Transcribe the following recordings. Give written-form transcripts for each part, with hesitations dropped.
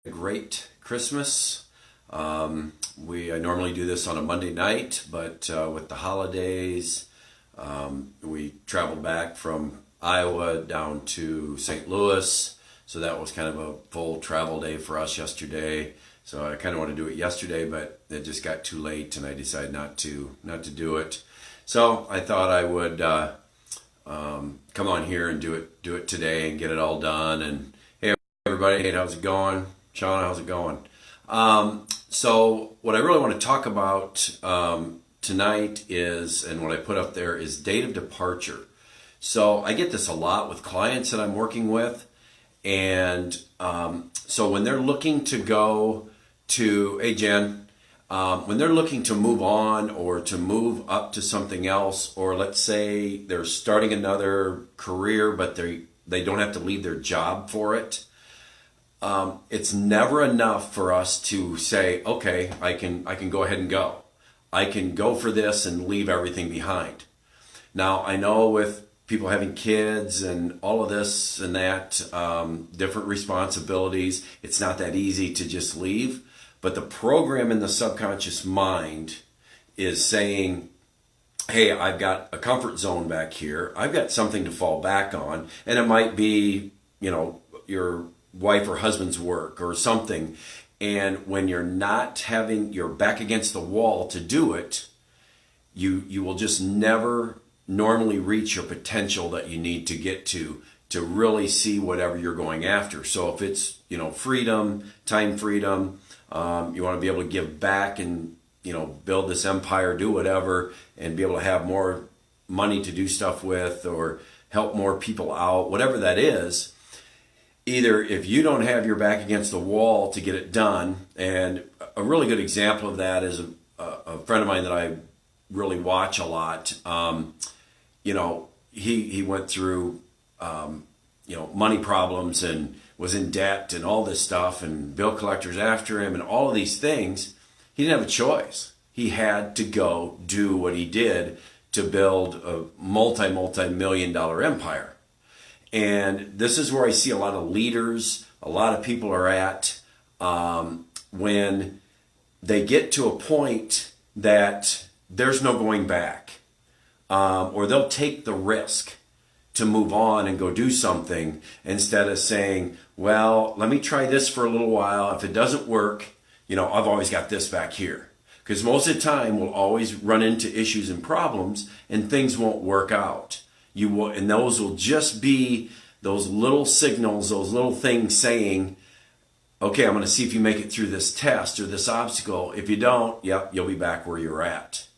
A great Christmas. I normally do this on a Monday night, but with the holidays, we traveled back from Iowa down to St. Louis. So that was kind of a full travel day for us yesterday. So I kind of want to do it yesterday, but it just got too late, and I decided not to do it. So I thought I would come on here and do it today and get it all done. And hey, everybody, hey, how's it going? Sean, how's it going? So what I really want to talk about tonight is, and what I put up there is date of departure. So I get this a lot with clients that I'm working with. And so when they're looking to go to, hey Jen, when they're looking to move on or to move up to something else, or let's say they're starting another career, but they don't have to leave their job for it. It's never enough for us to say, okay, I can go ahead and go. I can go for this and leave everything behind. Now, I know with people having kids and all of this and that, different responsibilities, it's not that easy to just leave. But the program in the subconscious mind is saying, hey, I've got a comfort zone back here. I've got something to fall back on. And it might be, your wife or husband's work or something. And when you're not having your back against the wall to do it, you will just never normally reach your potential that you need to get to really see whatever you're going after. So if it's, freedom, time freedom, you want to be able to give back and, build this empire, do whatever, and be able to have more money to do stuff with or help more people out, whatever that is. Either if you don't have your back against the wall to get it done, and a really good example of that is a friend of mine that I really watch a lot. He went through, money problems and was in debt and all this stuff, and bill collectors after him and all of these things. He didn't have a choice. He had to go do what he did to build a multi-million dollar empire. And this is where I see a lot of leaders, a lot of people are at when they get to a point that there's no going back, or they'll take the risk to move on and go do something instead of saying, well, let me try this for a little while. If it doesn't work, I've always got this back here. Because most of the time we'll always run into issues and problems and things won't work out. And those will just be those little signals, those little things saying, okay, I'm going to see if you make it through this test or this obstacle. If you don't, you'll be back where you're at.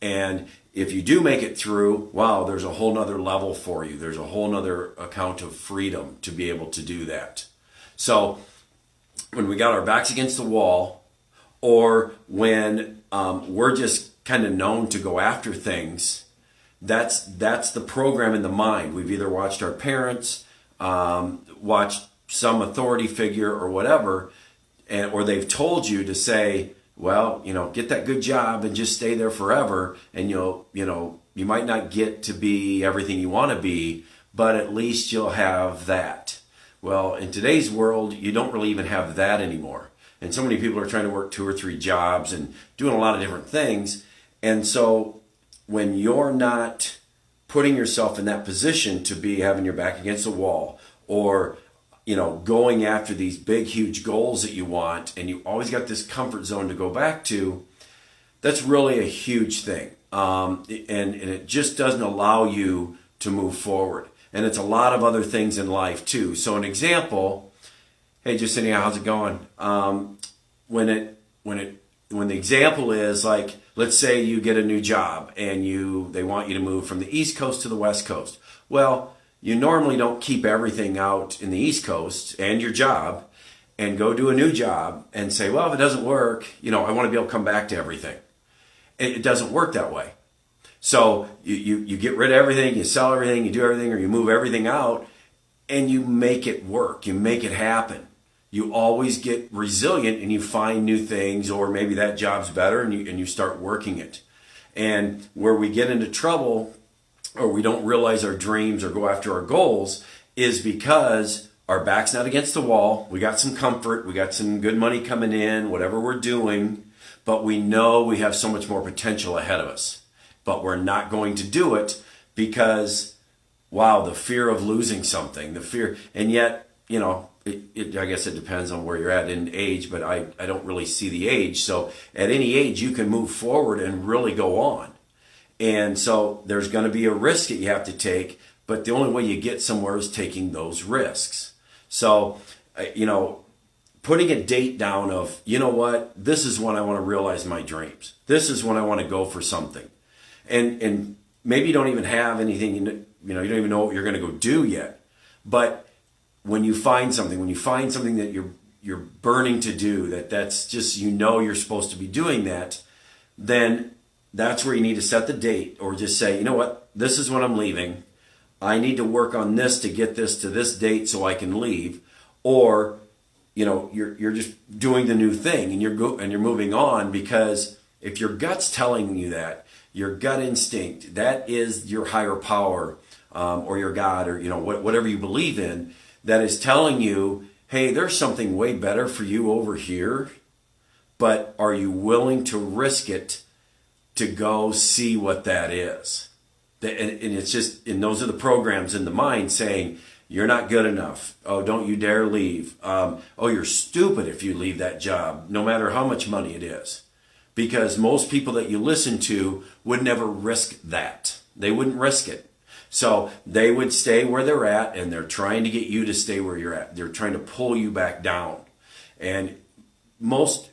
And if you do make it through, wow, there's a whole nother level for you. There's a whole nother account of freedom to be able to do that. So when we got our backs against the wall, or when we're just kind of known to go after things, that's the program in the mind. We've either watched our parents, watched some authority figure or whatever, or they've told you to say, well, get that good job and just stay there forever, and you might not get to be everything you want to be, but at least you'll have that. Well, in today's world, you don't really even have that anymore. And so many people are trying to work 2 or 3 jobs and doing a lot of different things. And so when you're not putting yourself in that position to be having your back against the wall, or going after these big, huge goals that you want, and you always got this comfort zone to go back to, that's really a huge thing. And it just doesn't allow you to move forward. And it's a lot of other things in life too. So an example, hey Justinia, how's it going? When the example is like, let's say you get a new job and they want you to move from the East Coast to the West Coast. Well, you normally don't keep everything out in the East Coast and your job and go do a new job and say, well, if it doesn't work, I want to be able to come back to everything. It doesn't work that way. So you get rid of everything, you sell everything, you do everything, or you move everything out, and you make it work. You make it happen. You always get resilient and you find new things, or maybe that job's better and you start working it. And where we get into trouble, or we don't realize our dreams or go after our goals, is because our back's not against the wall. We got some comfort. We got some good money coming in, whatever we're doing. But we know we have so much more potential ahead of us. But we're not going to do it because, wow, the fear of losing something, the fear. And yet, you know, I guess it depends on where you're at in age, but I don't really see the age. So at any age, you can move forward and really go on. And so there's going to be a risk that you have to take, but the only way you get somewhere is taking those risks. So, you know, putting a date down of, you know what, this is when I want to realize my dreams. This is when I want to go for something. And maybe you don't even have anything, you know, you don't even know what you're going to go do yet. But when you find something that you're burning to do, that's just, you know, you're supposed to be doing that, then that's where you need to set the date, or just say, you know what, this is when I'm leaving. I need to work on this to get this to this date so I can leave. Or, you know, you're just doing the new thing and you're moving on, because if your gut's telling you that, your gut instinct, that is your higher power, or your God, or, you know, whatever you believe in, that is telling you, hey, there's something way better for you over here, but are you willing to risk it to go see what that is? And it's just, and those are the programs in the mind saying, you're not good enough. Oh, don't you dare leave. Oh, you're stupid if you leave that job, no matter how much money it is. Because most people that you listen to would never risk that. They wouldn't risk it. So they would stay where they're at, and they're trying to get you to stay where you're at. They're trying to pull you back down. And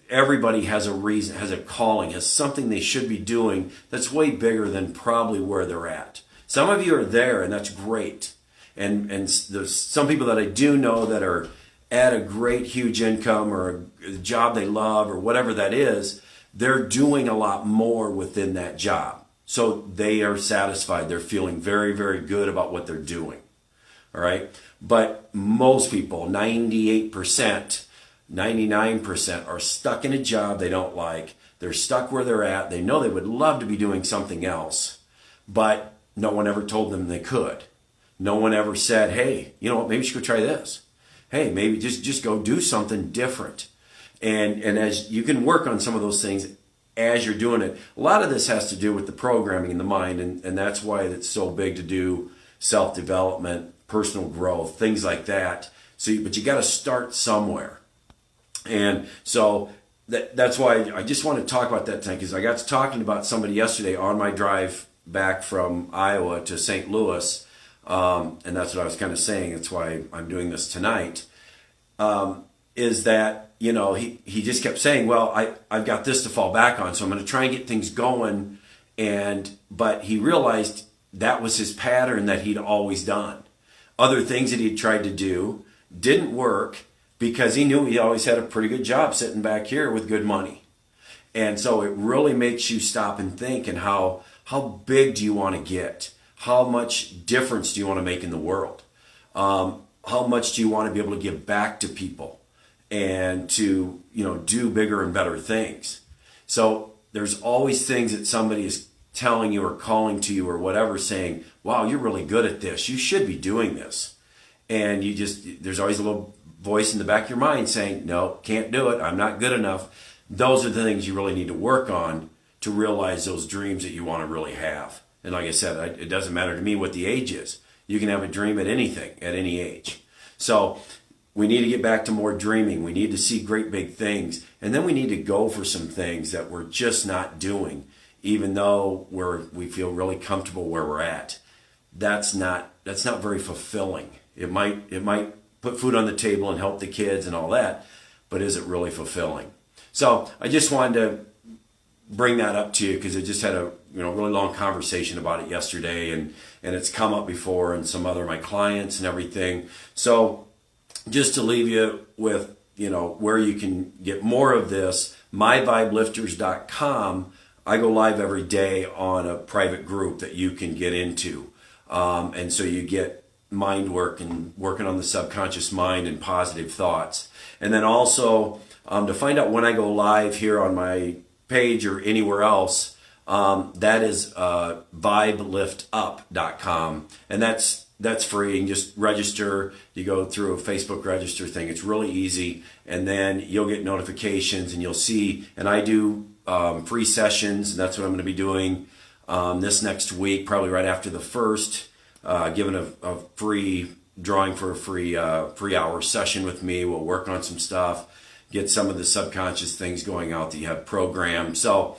everybody has a reason, has a calling, has something they should be doing that's way bigger than probably where they're at. Some of you are there, and that's great. And there's some people that I do know that are at a great, huge income, or a job they love, or whatever that is. They're doing a lot more within that job. So they are satisfied. They're feeling very, very good about what they're doing. All right. But most people, 98%, 99% are stuck in a job they don't like. They're stuck where they're at. They know they would love to be doing something else, but no one ever told them they could. No one ever said, hey, you know what, maybe you should go try this. Hey, maybe just go do something different. And as you can work on some of those things as you're doing it. A lot of this has to do with the programming in the mind, and that's why it's so big to do self-development, personal growth, things like that. But you got to start somewhere. And so that's why I just want to talk about that tonight, because I got to talking about somebody yesterday on my drive back from Iowa to St. Louis, and that's what I was kind of saying. That's why I'm doing this tonight, is that, you know, he just kept saying, well, I've got this to fall back on, so I'm going to try and get things going. But he realized that was his pattern that he'd always done. Other things that he'd tried to do didn't work, because he knew he always had a pretty good job sitting back here with good money. And so it really makes you stop and think, and how big do you want to get? How much difference do you want to make in the world? How much do you want to be able to give back to people and to, you know, do bigger and better things? So there's always things that somebody is telling you or calling to you or whatever, saying, wow, you're really good at this. You should be doing this. And there's always a little voice in the back of your mind saying, no, can't do it. I'm not good enough. Those are the things you really need to work on to realize those dreams that you want to really have. And like I said, it doesn't matter to me what the age is. You can have a dream at anything, at any age. So we need to get back to more dreaming. We need to see great big things. And then we need to go for some things that we're just not doing, even though we feel really comfortable where we're at. That's not very fulfilling. It might put food on the table and help the kids and all that, but is it really fulfilling? So I just wanted to bring that up to you, because I just had a really long conversation about it yesterday, and it's come up before in some other of my clients and everything. So just to leave you with, where you can get more of this, myvibelifters.com. I go live every day on a private group that you can get into. And so you get mind work and working on the subconscious mind and positive thoughts. And then also to find out when I go live here on my page or anywhere else, that is vibeliftup.com. And that's that's free. You can just register. You go through a Facebook register thing. It's really easy, and then you'll get notifications, and you'll see. And I do free sessions, and that's what I'm going to be doing this next week, probably right after the first, giving a free drawing for a free 3-hour session with me. We'll work on some stuff, get some of the subconscious things going out that you have programmed. So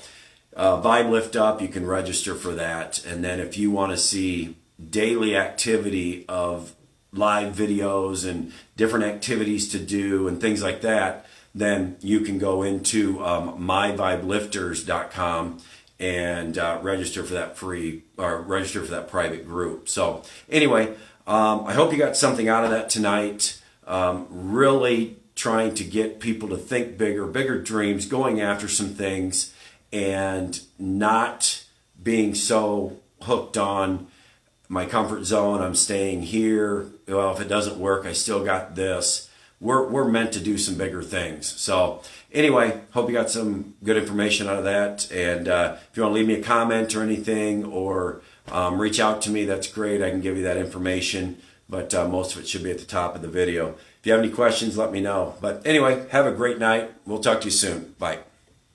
Vibe Lift Up, you can register for that. And then if you want to see daily activity of live videos and different activities to do and things like that, then you can go into myvibelifters.com and register for that free, or register for that private group. So anyway, I hope you got something out of that tonight. Really trying to get people to think bigger dreams, going after some things, and not being so hooked on my comfort zone. I'm staying here. Well, if it doesn't work, I still got this. We're meant to do some bigger things. So anyway, hope you got some good information out of that. And if you want to leave me a comment or anything, or reach out to me, that's great. I can give you that information, but most of it should be at the top of the video. If you have any questions, let me know. But anyway, have a great night. We'll talk to you soon. Bye.